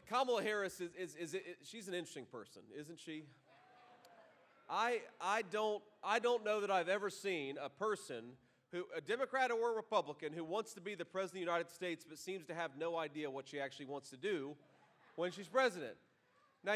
Kamala Harris she's an interesting person, isn't she? I don't know that I've ever seen a person a Democrat or a Republican, who wants to be the President of the United States but seems to have no idea what she actually wants to do when she's president. Now,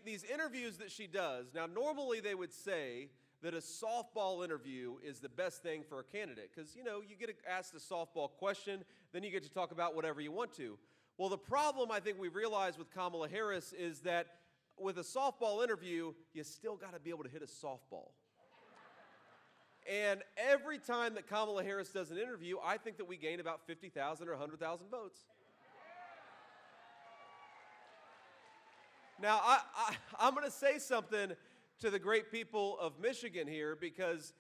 these interviews that she does, now normally they would say that a softball interview is the best thing for a candidate because, you get asked a softball question, then you get to talk about whatever you want to. Well, the problem I think we've realized with Kamala Harris is that with a softball interview, you still got to be able to hit a softball. And every time that Kamala Harris does an interview, I think that we gain about 50,000 or 100,000 votes. Now, I'm going to say something to the great people of Michigan here because,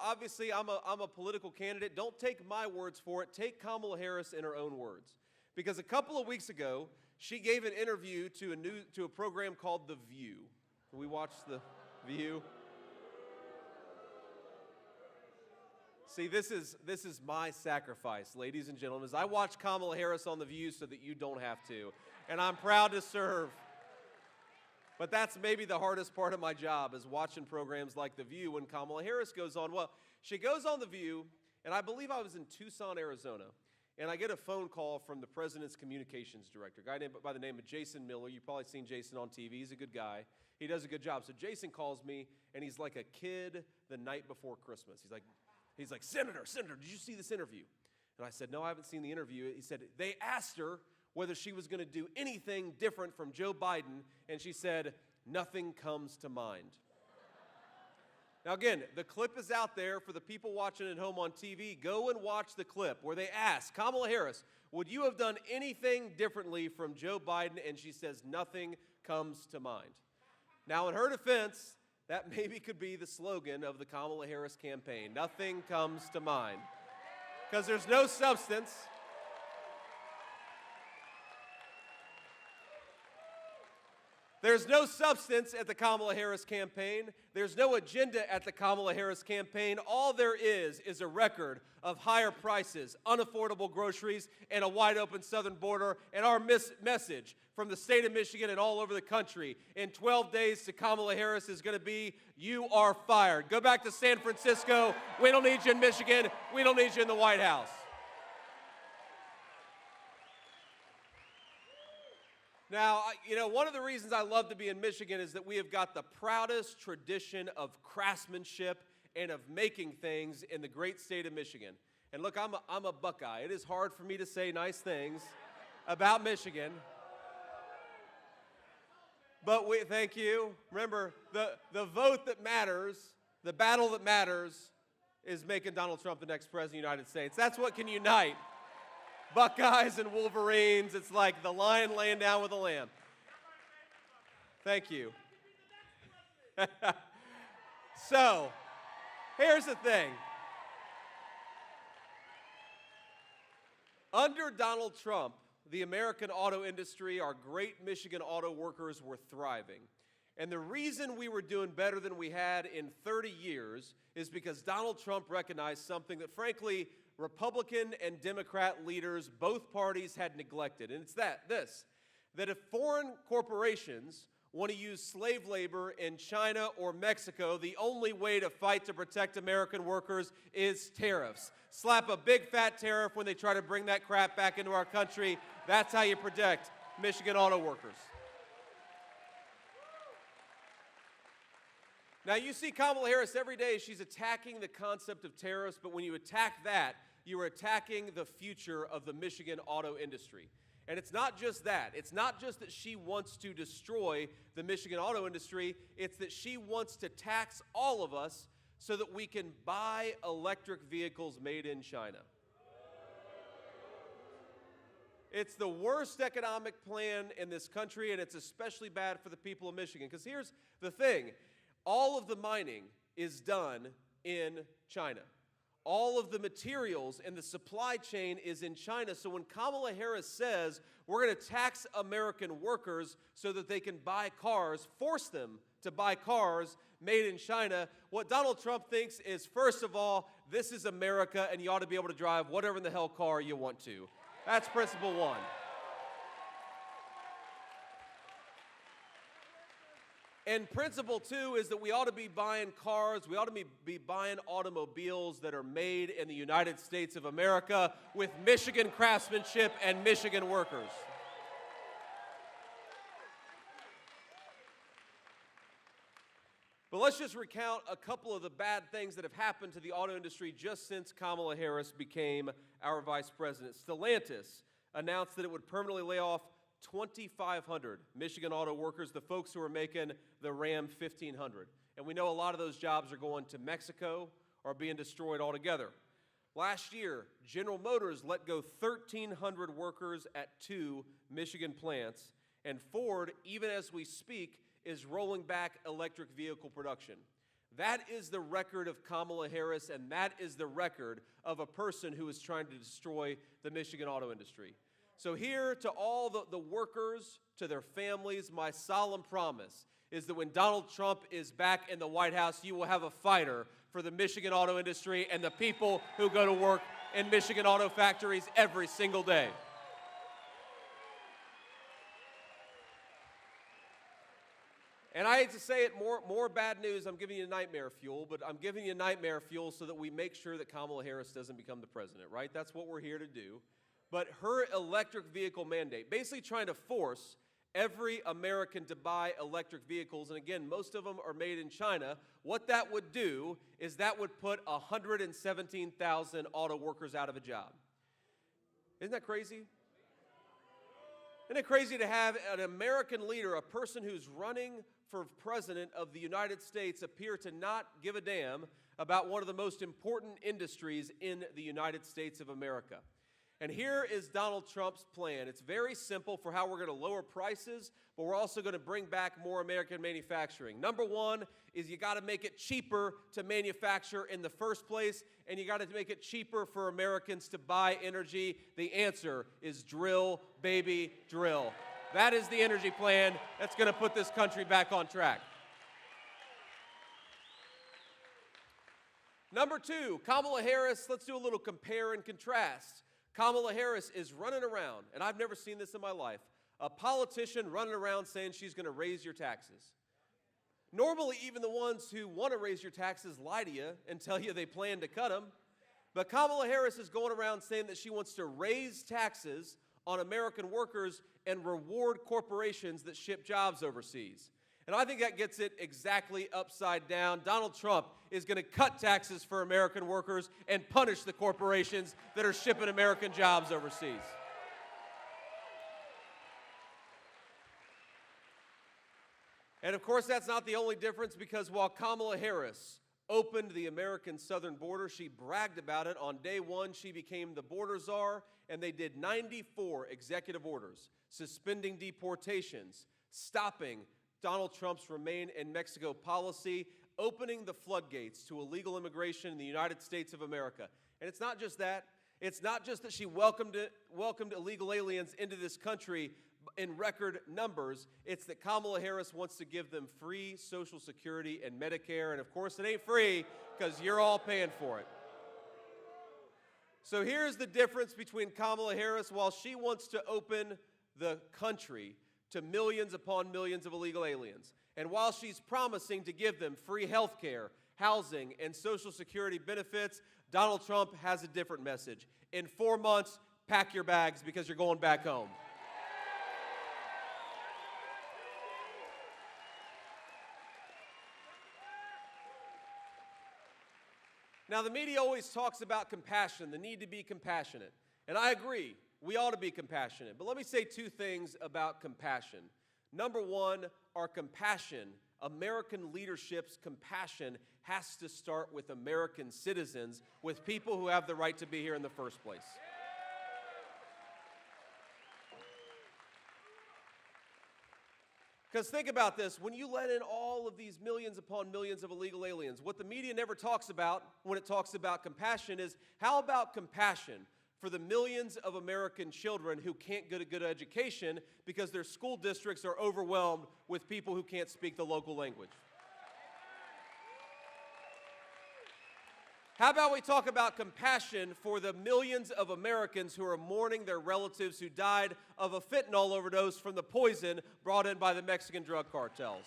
obviously I'm a political candidate. Don't take my words for it. Take Kamala Harris in her own words. Because a couple of weeks ago, she gave an interview to a program called The View. Can we watch The View? See, this is my sacrifice, ladies and gentlemen, as I watch Kamala Harris on The View so that you don't have to. And I'm proud to serve. But that's maybe the hardest part of my job, is watching programs like The View when Kamala Harris goes on. Well, she goes on The View, and I believe I was in Tucson, Arizona, and I get a phone call from the president's communications director, a guy by the name of Jason Miller. You've probably seen Jason on TV. He's a good guy. He does a good job. So Jason calls me, and he's like a kid the night before Christmas. He's like, Senator, did you see this interview? And I said, no, I haven't seen the interview. He said, they asked her whether she was going to do anything different from Joe Biden, and she said, nothing comes to mind. Now again, the clip is out there for the people watching at home on TV. Go and watch the clip where they ask Kamala Harris, would you have done anything differently from Joe Biden? And she says, nothing comes to mind. Now in her defense, that maybe could be the slogan of the Kamala Harris campaign. Nothing comes to mind. Because there's no substance. There's no substance at the Kamala Harris campaign. There's no agenda at the Kamala Harris campaign. All there is a record of higher prices, unaffordable groceries, and a wide open southern border. And our message from the state of Michigan and all over the country in 12 days to Kamala Harris is going to be, you are fired. Go back to San Francisco. We don't need you in Michigan. We don't need you in the White House. Now, one of the reasons I love to be in Michigan is that we have got the proudest tradition of craftsmanship and of making things in the great state of Michigan. And look, I'm a Buckeye. It is hard for me to say nice things about Michigan. But thank you. Remember, the vote that matters, the battle that matters, is making Donald Trump the next president of the United States. That's what can unite Buckeyes and Wolverines. It's like the lion laying down with the lamb. Thank you. So, here's the thing. Under Donald Trump, the American auto industry, our great Michigan auto workers, were thriving. And the reason we were doing better than we had in 30 years is because Donald Trump recognized something that, frankly, Republican and Democrat leaders, both parties, had neglected. And it's that if foreign corporations want to use slave labor in China or Mexico, the only way to fight to protect American workers is tariffs. Slap a big fat tariff when they try to bring that crap back into our country. That's how you protect Michigan auto workers. Now, you see Kamala Harris every day. She's attacking the concept of tariffs, but when you attack that, you are attacking the future of the Michigan auto industry. And it's not just that. It's not just that she wants to destroy the Michigan auto industry. It's that she wants to tax all of us so that we can buy electric vehicles made in China. It's the worst economic plan in this country, and it's especially bad for the people of Michigan. Because here's the thing. All of the mining is done in China. All of the materials and the supply chain is in China. So when Kamala Harris says we're going to tax American workers so that they can buy cars, force them to buy cars made in China, what Donald Trump thinks is, first of all, this is America and you ought to be able to drive whatever in the hell car you want to. That's principle one. And principle two is that we ought to be buying cars, we ought to be buying automobiles that are made in the United States of America with Michigan craftsmanship and Michigan workers. But let's just recount a couple of the bad things that have happened to the auto industry just since Kamala Harris became our vice president. Stellantis announced that it would permanently lay off 2,500 Michigan auto workers, the folks who are making the Ram 1500. And we know a lot of those jobs are going to Mexico or being destroyed altogether. Last year, General Motors let go 1,300 workers at 2 Michigan plants, and Ford, even as we speak, is rolling back electric vehicle production. That is the record of Kamala Harris, and that is the record of a person who is trying to destroy the Michigan auto industry. So here, to all the workers, to their families, my solemn promise is that when Donald Trump is back in the White House, you will have a fighter for the Michigan auto industry and the people who go to work in Michigan auto factories every single day. And I hate to say it, more bad news. I'm giving you nightmare fuel, but I'm giving you nightmare fuel so that we make sure that Kamala Harris doesn't become the president, right? That's what we're here to do. But her electric vehicle mandate, basically trying to force every American to buy electric vehicles, and again, most of them are made in China, what that would do is that would put 117,000 auto workers out of a job. Isn't that crazy? Isn't it crazy to have an American leader, a person who's running for president of the United States, appear to not give a damn about one of the most important industries in the United States of America? And here is Donald Trump's plan. It's very simple for how we're going to lower prices, but we're also going to bring back more American manufacturing. Number one is you got to make it cheaper to manufacture in the first place, and you got to make it cheaper for Americans to buy energy. The answer is drill, baby, drill. That is the energy plan that's going to put this country back on track. Number two, Kamala Harris, let's do a little compare and contrast. Kamala Harris is running around, and I've never seen this in my life, a politician running around saying she's going to raise your taxes. Normally, even the ones who want to raise your taxes lie to you and tell you they plan to cut them. But Kamala Harris is going around saying that she wants to raise taxes on American workers and reward corporations that ship jobs overseas. And I think that gets it exactly upside down. Donald Trump is going to cut taxes for American workers and punish the corporations that are shipping American jobs overseas. And of course, that's not the only difference, because while Kamala Harris opened the American southern border, she bragged about it. On day one, she became the border czar, and they did 94 executive orders, suspending deportations, stopping Donald Trump's Remain in Mexico policy, opening the floodgates to illegal immigration in the United States of America. And it's not just that. It's not just that she welcomed illegal aliens into this country in record numbers. It's that Kamala Harris wants to give them free Social Security and Medicare. And of course, it ain't free because you're all paying for it. So here's the difference between Kamala Harris. While she wants to open the country to millions upon millions of illegal aliens, and while she's promising to give them free health care, housing, and Social Security benefits, Donald Trump has a different message. In 4 months, pack your bags because you're going back home. Now, the media always talks about compassion, the need to be compassionate. And I agree, we ought to be compassionate. But let me say two things about compassion. Number one, our compassion, American leadership's compassion, has to start with American citizens, with people who have the right to be here in the first place. Because think about this, when you let in all of these millions upon millions of illegal aliens, what the media never talks about when it talks about compassion is, how about compassion for the millions of American children who can't get a good education because their school districts are overwhelmed with people who can't speak the local language? How about we talk about compassion for the millions of Americans who are mourning their relatives who died of a fentanyl overdose from the poison brought in by the Mexican drug cartels?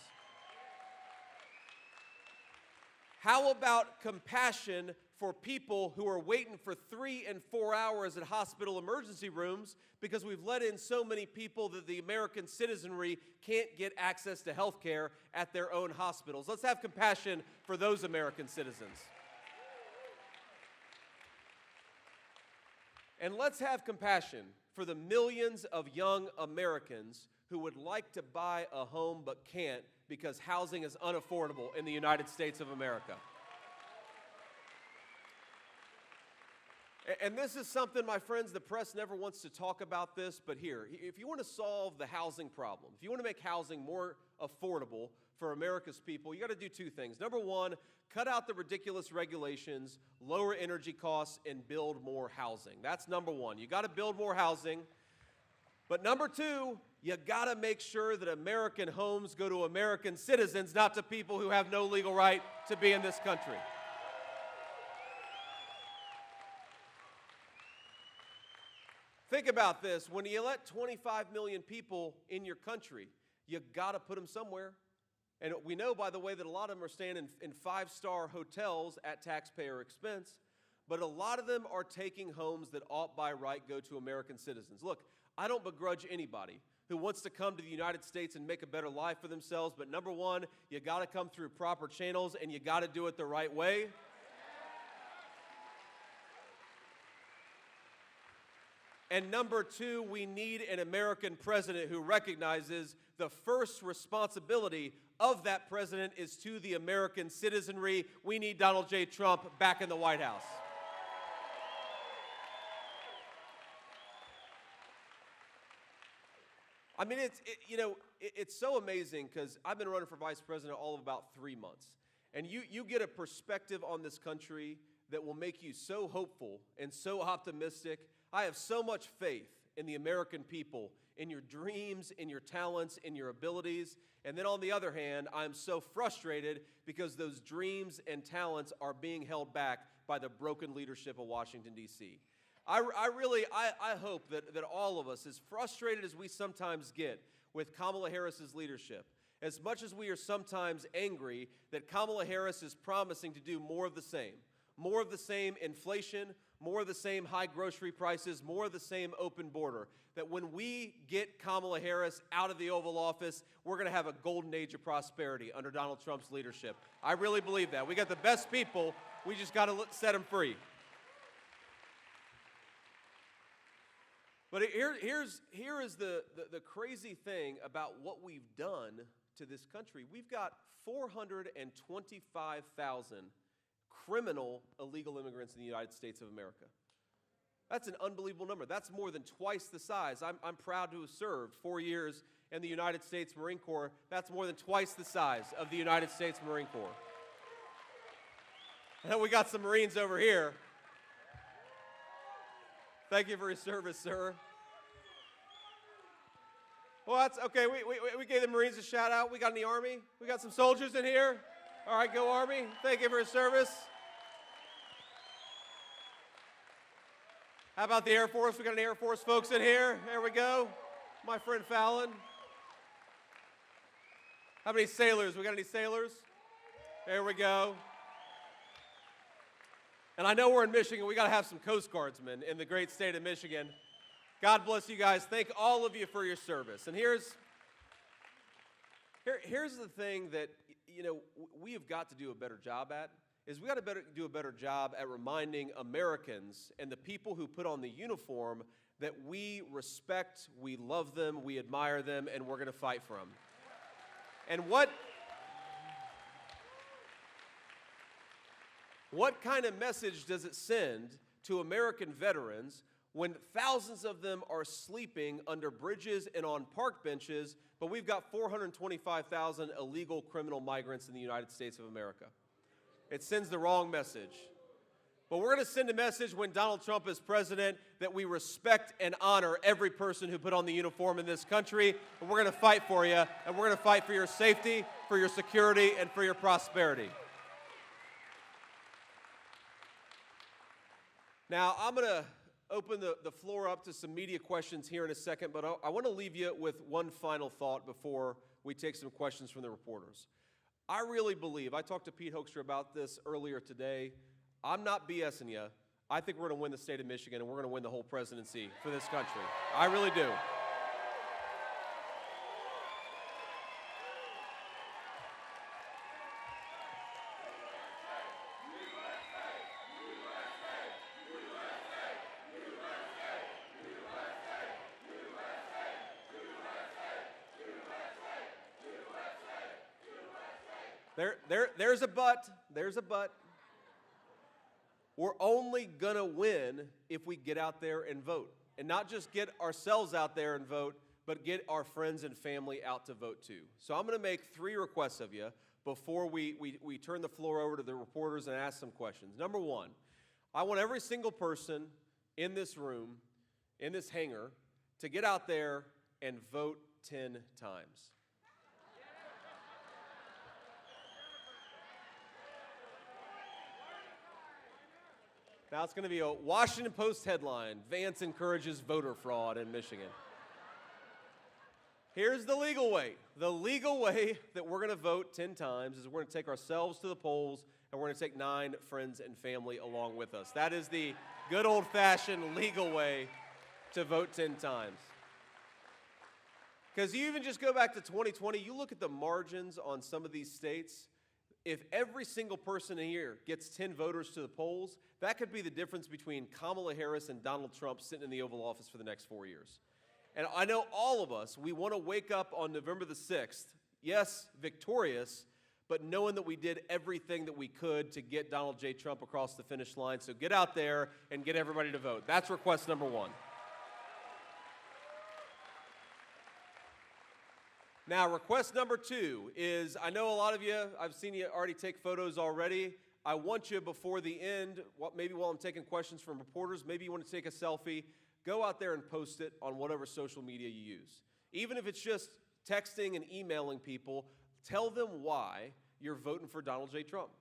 How about compassion for people who are waiting for 3 and 4 hours at hospital emergency rooms because we've let in so many people that the American citizenry can't get access to health care at their own hospitals? Let's have compassion for those American citizens. And let's have compassion for the millions of young Americans who would like to buy a home but can't because housing is unaffordable in the United States of America. And this is something, my friends, the press never wants to talk about this, but here, if you want to solve the housing problem, if you want to make housing more affordable for America's people, you got to do two things. Number one, cut out the ridiculous regulations, lower energy costs, and build more housing. That's number one. You got to build more housing. But number two, you got to make sure that American homes go to American citizens, not to people who have no legal right to be in this country. Think about this. When you let 25 million people in your country, you got to put them somewhere. And we know, by the way, that a lot of them are staying in five-star hotels at taxpayer expense, but a lot of them are taking homes that ought by right go to American citizens. Look, I don't begrudge anybody who wants to come to the United States and make a better life for themselves, but number one, you got to come through proper channels and you got to do it the right way. And number two, we need an American president who recognizes the first responsibility of that president is to the American citizenry. We need Donald J. Trump back in the White House. I mean, it's so amazing because I've been running for vice president all of about 3 months. And you get a perspective on this country that will make you so hopeful and so optimistic. I have so much faith in the American people, in your dreams, in your talents, in your abilities. And then on the other hand, I'm so frustrated because those dreams and talents are being held back by the broken leadership of Washington, D.C. I hope that all of us, as frustrated as we sometimes get with Kamala Harris's leadership, as much as we are sometimes angry that Kamala Harris is promising to do more of the same inflation, more of the same high grocery prices, more of the same open border, that when we get Kamala Harris out of the Oval Office, we're going to have a golden age of prosperity under Donald Trump's leadership. I really believe that. We got the best people. We just got to set them free. But here is the crazy thing about what we've done to this country. We've got 425,000 criminal illegal immigrants in the United States of America. That's an unbelievable number. That's more than twice the size. I'm proud to have served 4 years in the United States Marine Corps. That's more than twice the size of the United States Marine Corps. I know we got some Marines over here. Thank you for your service, sir. Well, that's okay. We gave the Marines a shout out. We got in the Army. We got some soldiers in here. All right, go Army. Thank you for your service. How about the Air Force? We got any Air Force folks in here. There we go. My friend Fallon. How many sailors? We got any sailors? There we go. And I know we're in Michigan. We got to have some Coast Guardsmen in the great state of Michigan. God bless you guys. Thank all of you for your service. And here's the thing that we have got to do a better job at, is we got to do a better job at reminding Americans and the people who put on the uniform that we respect, we love them, we admire them, and we're going to fight for them. And what kind of message does it send to American veterans when thousands of them are sleeping under bridges and on park benches, but we've got 425,000 illegal criminal migrants in the United States of America? It sends the wrong message. But we're going to send a message when Donald Trump is president that we respect and honor every person who put on the uniform in this country, and we're going to fight for you, and we're going to fight for your safety, for your security, and for your prosperity. Now, I'm going to open the floor up to some media questions here in a second, but I want to leave you with one final thought before we take some questions from the reporters. I really believe, I talked to Pete Hoekstra about this earlier today, I'm not BSing you. I think we're going to win the state of Michigan, and we're going to win the whole presidency for this country. I really do. There's a but. There's a but. We're only going to win if we get out there and vote. And not just get ourselves out there and vote, but get our friends and family out to vote too. So I'm going to make 3 requests of you before we turn the floor over to the reporters and ask some questions. Number 1, I want every single person in this room, in this hangar, to get out there and vote 10 times. Now it's going to be a Washington Post headline, Vance encourages voter fraud in Michigan. Here's the legal way. The legal way that we're going to vote 10 times is we're going to take ourselves to the polls, and we're going to take 9 friends and family along with us. That is the good old-fashioned legal way to vote 10 times. Because you even just go back to 2020, you look at the margins on some of these states. If every single person here gets 10 voters to the polls, that could be the difference between Kamala Harris and Donald Trump sitting in the Oval Office for the next 4 years. And I know all of us, we want to wake up on November the 6th, yes, victorious, but knowing that we did everything that we could to get Donald J. Trump across the finish line. So get out there and get everybody to vote. That's request number 1. Now, request number 2 is, I know a lot of you, I've seen you already take photos already. I want you before the end, maybe while I'm taking questions from reporters, maybe you want to take a selfie, go out there and post it on whatever social media you use. Even if it's just texting and emailing people, tell them why you're voting for Donald J. Trump.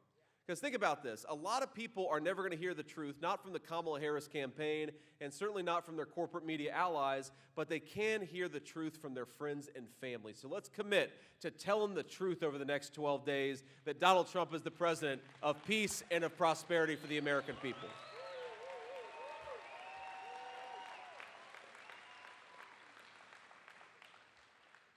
Because think about this, a lot of people are never going to hear the truth, not from the Kamala Harris campaign, and certainly not from their corporate media allies, but they can hear the truth from their friends and family. So let's commit to telling the truth over the next 12 days that Donald Trump is the president of peace and of prosperity for the American people.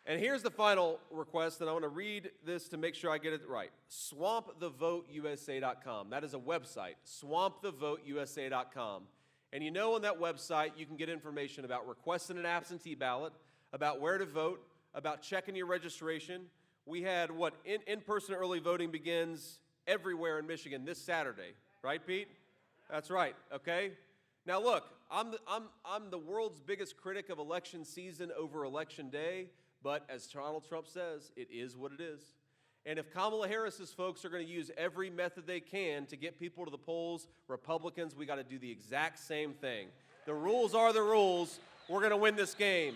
And here's the final request, and I want to read this to make sure I get it right. SwampTheVoteUSA.com. That is a website, SwampTheVoteUSA.com. And you know on that website you can get information about requesting an absentee ballot, about where to vote, about checking your registration. We had in-person early voting begins everywhere in Michigan this Saturday, right, Pete? That's right, okay? Now look, I'm the world's biggest critic of election season over election day. But as Donald Trump says, it is what it is. And if Kamala Harris's folks are going to use every method they can to get people to the polls, Republicans, we got to do the exact same thing. The rules are the rules. We're going to win this game.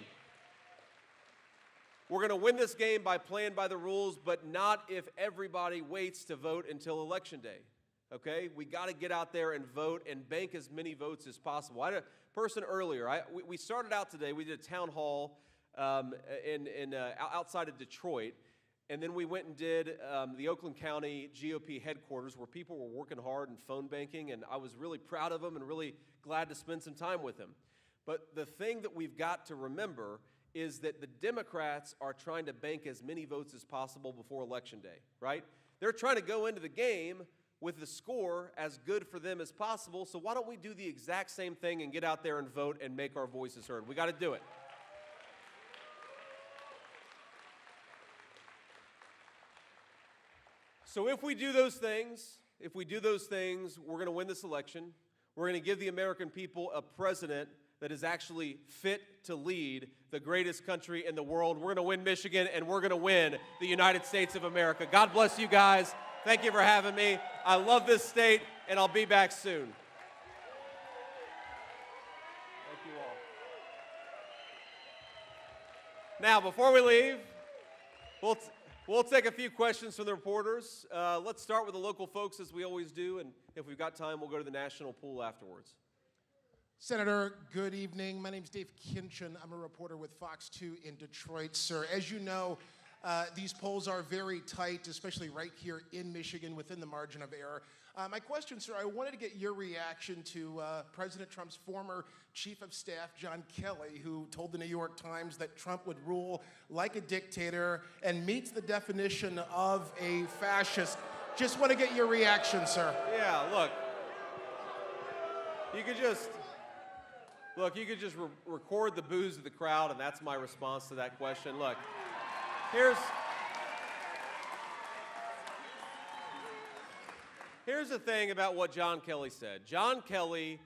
We're going to win this game by playing by the rules, but not if everybody waits to vote until Election Day. Okay? We got to get out there and vote and bank as many votes as possible. I had a person earlier. We started out today. We did a town hall outside of Detroit, and then we went and did the Oakland County GOP headquarters where people were working hard and phone banking, and I was really proud of them and really glad to spend some time with them. But the thing that we've got to remember is that the Democrats are trying to bank as many votes as possible before Election Day, right? They're trying to go into the game with the score as good for them as possible, so why don't we do the exact same thing and get out there and vote and make our voices heard? We got to do it. So if we do those things, we're going to win this election. We're going to give the American people a president that is actually fit to lead the greatest country in the world. We're going to win Michigan, and we're going to win the United States of America. God bless you guys. Thank you for having me. I love this state, and I'll be back soon. Thank you all. Now, before we leave, we'll take a few questions from the reporters. Let's start with the local folks, as we always do, and if we've got time, we'll go to the national pool afterwards. Senator, good evening. My name is Dave Kinchin. I'm a reporter with Fox 2 in Detroit, sir. As you know, These polls are very tight, especially right here in Michigan within the margin of error. My question, sir, I wanted to get your reaction to President Trump's former chief of staff, John Kelly, who told the New York Times that Trump would rule like a dictator and meets the definition of a fascist. Just want to get your reaction, sir. Yeah, look, you could just record the boos of the crowd, and that's my response to that question. Look, here's the thing about what John Kelly said. John Kelly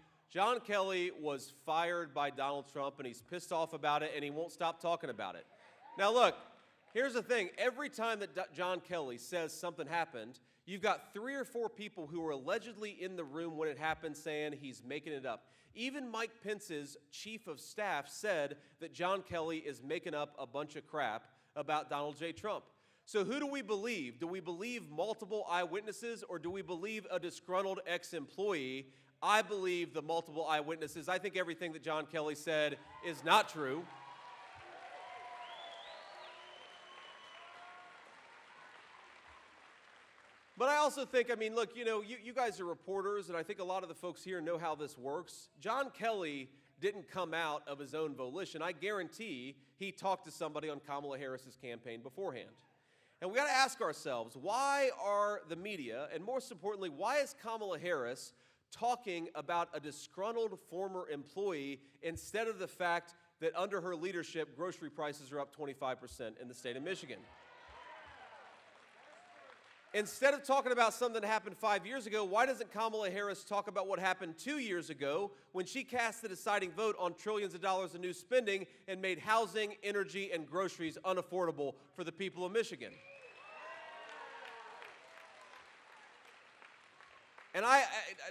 was fired by Donald Trump, and he's pissed off about it, and he won't stop talking about it. Now, look, here's the thing. Every time that John Kelly says something happened, you've got 3 or 4 people who were allegedly in the room when it happened saying he's making it up. Even Mike Pence's chief of staff said that John Kelly is making up a bunch of crap about Donald J. Trump. So who do we believe? Do we believe multiple eyewitnesses, or do we believe a disgruntled ex-employee? I believe the multiple eyewitnesses. I think everything that John Kelly said is not true. But I also think, I mean, look, you guys are reporters, and I think a lot of the folks here know how this works. John Kelly didn't come out of his own volition. I guarantee he talked to somebody on Kamala Harris's campaign beforehand. And we got to ask ourselves, why are the media, and most importantly, why is Kamala Harris talking about a disgruntled former employee instead of the fact that under her leadership, grocery prices are up 25% in the state of Michigan? Instead of talking about something that happened 5 years ago, why doesn't Kamala Harris talk about what happened 2 years ago when she cast the deciding vote on trillions of dollars in new spending and made housing, energy, and groceries unaffordable for the people of Michigan? And I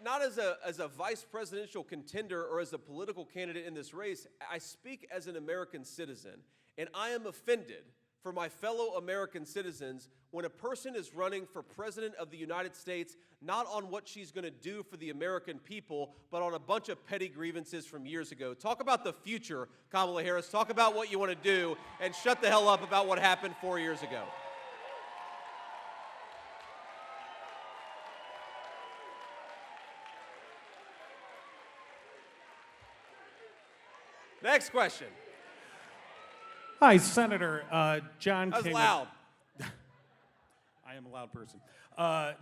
not as a vice presidential contender or as a political candidate in this race, I speak as an American citizen, and I am offended for my fellow American citizens when a person is running for president of the United States, not on what she's going to do for the American people, but on a bunch of petty grievances from years ago. Talk about the future, Kamala Harris. Talk about what you want to do, and shut the hell up about what happened 4 years ago. Next question. Hi, Senator John That was King. loud. I am a loud person.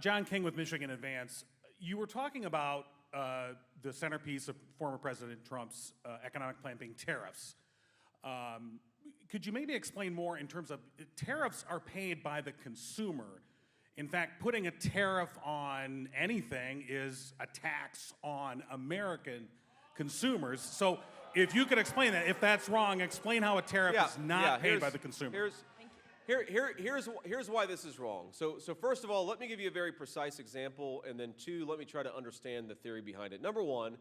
John King with Michigan Advance. You were talking about the centerpiece of former President Trump's economic plan being tariffs. Could you maybe explain more in terms of tariffs are paid by the consumer? In fact, putting a tariff on anything is a tax on American consumers. So if you could explain that, if that's wrong, explain how a tariff is not paid by the consumer. Here's why this is wrong. So first of all, let me give you a very precise example, and then 2, let me try to understand the theory behind it. Number 1,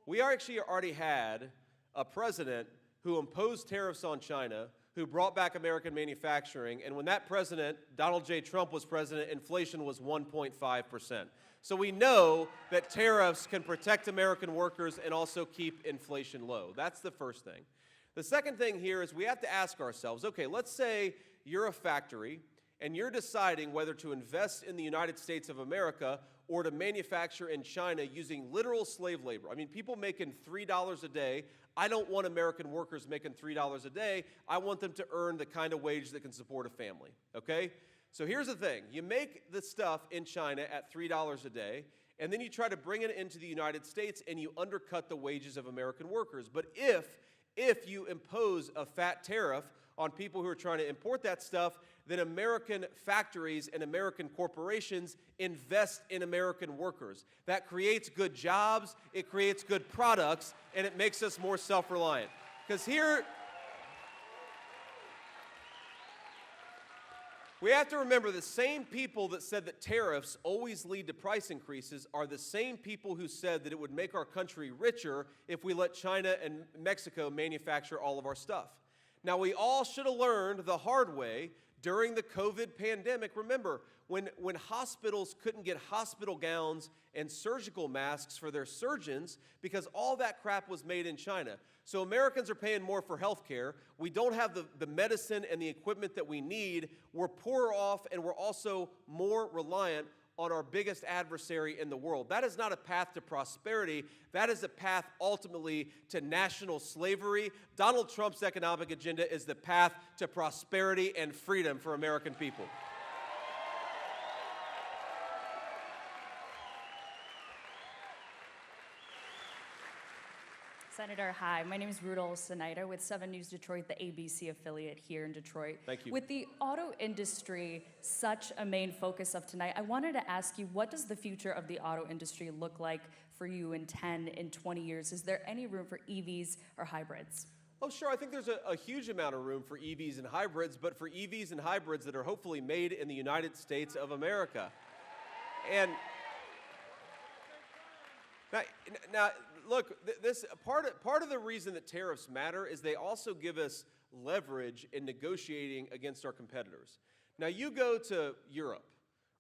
we actually already had a president who imposed tariffs on China, who brought back American manufacturing, and when that president, Donald J. Trump, was president, inflation was 1.5%. So we know that tariffs can protect American workers and also keep inflation low. That's the first thing. The second thing here is we have to ask ourselves, okay, let's say you're a factory and you're deciding whether to invest in the United States of America or to manufacture in China using literal slave labor. I mean, people making $3 a day. I don't want American workers making $3 a day. I want them to earn the kind of wage that can support a family, okay? So here's the thing. You make the stuff in China at $3 a day, and then you try to bring it into the United States and you undercut the wages of American workers. But if you impose a fat tariff on people who are trying to import that stuff, then American factories and American corporations invest in American workers. That creates good jobs, it creates good products, and it makes us more self-reliant. Because here, we have to remember the same people that said that tariffs always lead to price increases are the same people who said that it would make our country richer if we let China and Mexico manufacture all of our stuff. Now, we all should have learned the hard way During the COVID pandemic, remember, when hospitals couldn't get hospital gowns and surgical masks for their surgeons because all that crap was made in China. So Americans are paying more for health care. We don't have the medicine and the equipment that we need. We're poorer off, and we're also more reliant on our biggest adversary in the world. That is not a path to prosperity. That is a path ultimately to national slavery. Donald Trump's economic agenda is the path to prosperity and freedom for American people. Senator, hi. My name is Rudolph Snyder with 7 News Detroit, the ABC affiliate here in Detroit. Thank you. With the auto industry such a main focus of tonight, I wanted to ask you, what does the future of the auto industry look like for you in 10, in 20 years? Is there any room for EVs or hybrids? Oh, sure. I think there's a huge amount of room for EVs and hybrids, but for EVs and hybrids that are hopefully made in the United States of America. And now look, this part of the reason that tariffs matter is they also give us leverage in negotiating against our competitors. Now, you go to Europe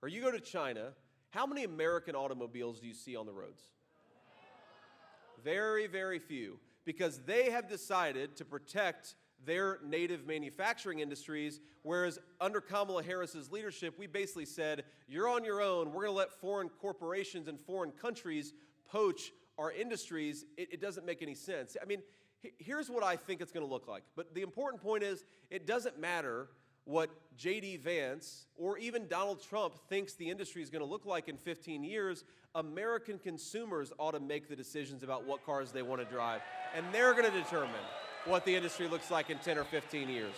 or you go to China, how many American automobiles do you see on the roads? Very, very few, because they have decided to protect their native manufacturing industries, whereas under Kamala Harris's leadership, we basically said, you're on your own. We're going to let foreign corporations and foreign countries poach our industries. It doesn't make any sense. I mean, here's what I think it's going to look like. But the important point is, it doesn't matter what J.D. Vance or even Donald Trump thinks the industry is going to look like in 15 years. American consumers ought to make the decisions about what cars they want to drive. And they're going to determine what the industry looks like in 10 or 15 years.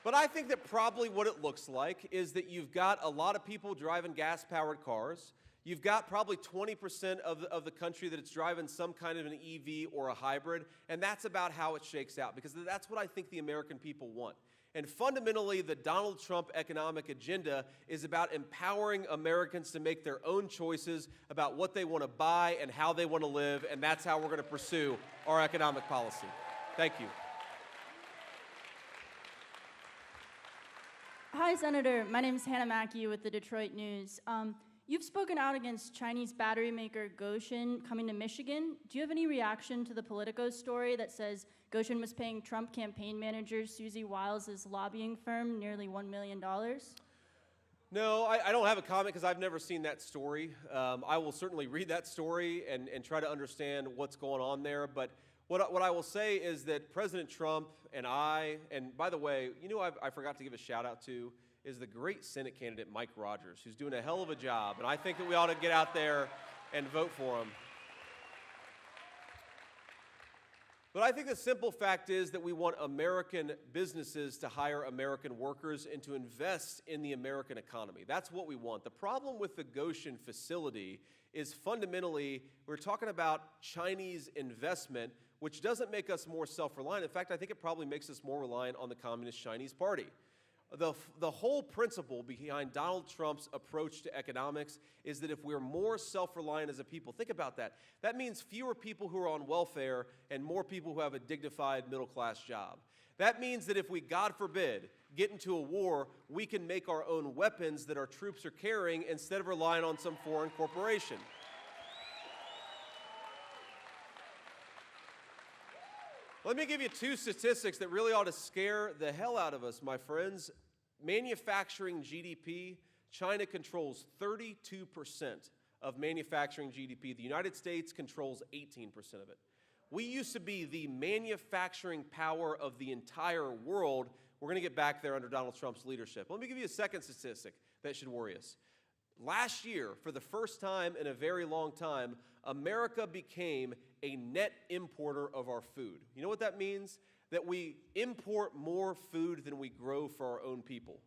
But I think that probably what it looks like is that you've got a lot of people driving gas-powered cars. You've got probably 20% of the country that it's driving some kind of an EV or a hybrid, and that's about how it shakes out, because that's what I think the American people want. And fundamentally, the Donald Trump economic agenda is about empowering Americans to make their own choices about what they want to buy and how they want to live, and that's how we're going to pursue our economic policy. Thank you. Hi, Senator. My name is Hannah Mackey with the Detroit News. You've spoken out against Chinese battery maker Gotion coming to Michigan. Do you have any reaction to the Politico story that says Gotion was paying Trump campaign manager Susie Wiles' lobbying firm nearly $1 million? No, I don't have a comment because I've never seen that story. I will certainly read that story and try to understand what's going on there. But what I will say is that President Trump and by the way, you know, I forgot to give a shout out to is the great Senate candidate Mike Rogers, who's doing a hell of a job. And I think that we ought to get out there and vote for him. But I think the simple fact is that we want American businesses to hire American workers and to invest in the American economy. That's what we want. The problem with the Gotion facility is fundamentally we're talking about Chinese investment, which doesn't make us more self-reliant. In fact, I think it probably makes us more reliant on the Communist Chinese Party. The whole principle behind Donald Trump's approach to economics is that if we're more self-reliant as a people, think about that. That means fewer people who are on welfare and more people who have a dignified middle-class job. That means that if we, God forbid, get into a war, we can make our own weapons that our troops are carrying instead of relying on some foreign corporation. Let me give you two statistics that really ought to scare the hell out of us, my friends. Manufacturing GDP, China controls 32% of manufacturing GDP. The United States controls 18% of it. We used to be the manufacturing power of the entire world. We're going to get back there under Donald Trump's leadership. Let me give you a second statistic that should worry us. Last year, for the first time in a very long time, America became a net importer of our food. You know what that means? That we import more food than we grow for our own people.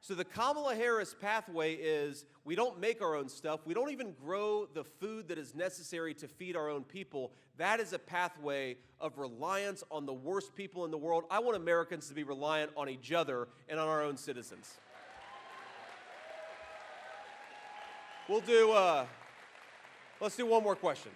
So the Kamala Harris pathway is we don't make our own stuff. We don't even grow the food that is necessary to feed our own people. That is a pathway of reliance on the worst people in the world. I want Americans to be reliant on each other and on our own citizens. Let's do one more question.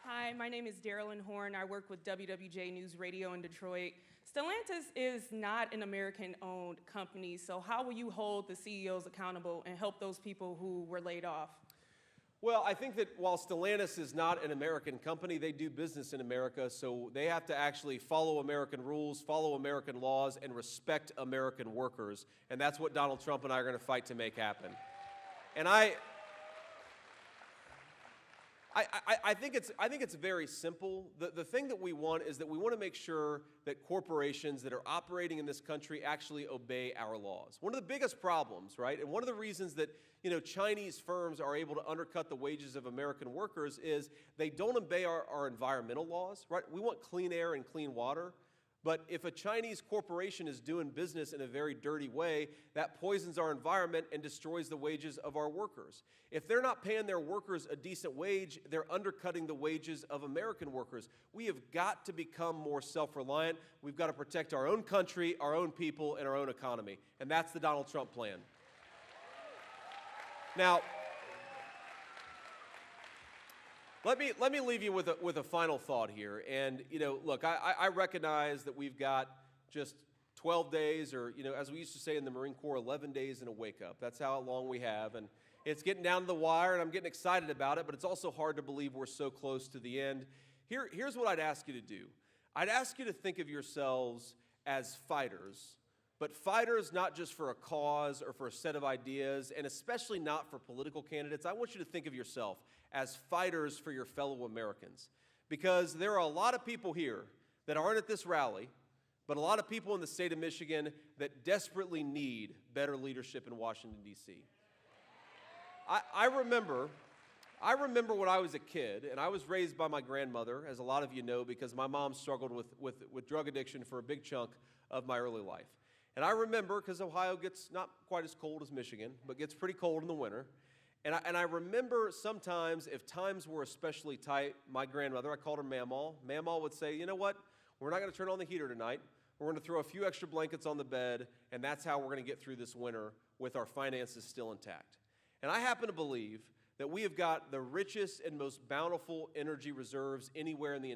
Hi, my name is Darylyn Horn. I work with WWJ News Radio in Detroit. Stellantis is not an American-owned company, so how will you hold the CEOs accountable and help those people who were laid off? Well, I think that while Stellantis is not an American company, they do business in America, so they have to actually follow American rules, follow American laws, and respect American workers. And that's what Donald Trump and I are going to fight to make happen. And I think it's very simple. The thing that we want is that we want to make sure that corporations that are operating in this country actually obey our laws. One of the biggest problems, right, and one of the reasons that Chinese firms are able to undercut the wages of American workers is they don't obey our environmental laws, right? We want clean air and clean water. But if a Chinese corporation is doing business in a very dirty way, that poisons our environment and destroys the wages of our workers. If they're not paying their workers a decent wage, they're undercutting the wages of American workers. We have got to become more self-reliant. We've got to protect our own country, our own people, and our own economy. And that's the Donald Trump plan. Now, let me leave you with a final thought here. And, look, I recognize that we've got just 12 days or, as we used to say in the Marine Corps, 11 days and a wake-up. That's how long we have. And it's getting down to the wire, and I'm getting excited about it, but it's also hard to believe we're so close to the end. Here's what I'd ask you to do. I'd ask you to think of yourselves as fighters, but fighters not just for a cause or for a set of ideas, and especially not for political candidates. I want you to think of yourself as fighters for your fellow Americans. Because there are a lot of people here that aren't at this rally, but a lot of people in the state of Michigan that desperately need better leadership in Washington, D.C. I remember when I was a kid, and I was raised by my grandmother, as a lot of you know, because my mom struggled with drug addiction for a big chunk of my early life. And I remember, because Ohio gets not quite as cold as Michigan, but gets pretty cold in the winter. And I remember sometimes, if times were especially tight, my grandmother, I called her Mamaw, Mamaw would say, you know what, we're not going to turn on the heater tonight. We're going to throw a few extra blankets on the bed, and that's how we're going to get through this winter with our finances still intact. And I happen to believe that we have got the richest and most bountiful energy reserves anywhere in the